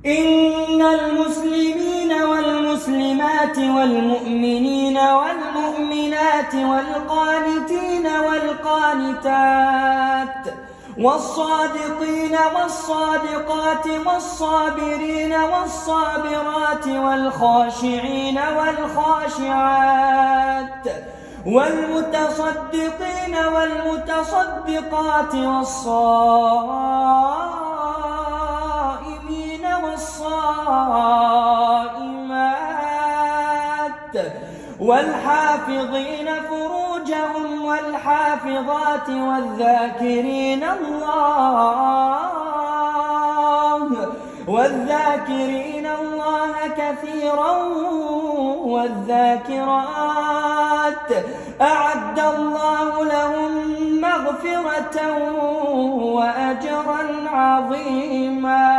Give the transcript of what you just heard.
إن المسلمين والمسلمات والمؤمنين والمؤمنات والقانتين والقانتات والصادقين والصادقات والصابرين والصابرات والخاشعين والخاشعات والمتصدقين والمتصدقات والصائمين والصائمات والحافظين فروجهم والحافظات والذاكرين الله كثيرا والذاكرات أعد الله لهم مغفرة وأجرا عظيما.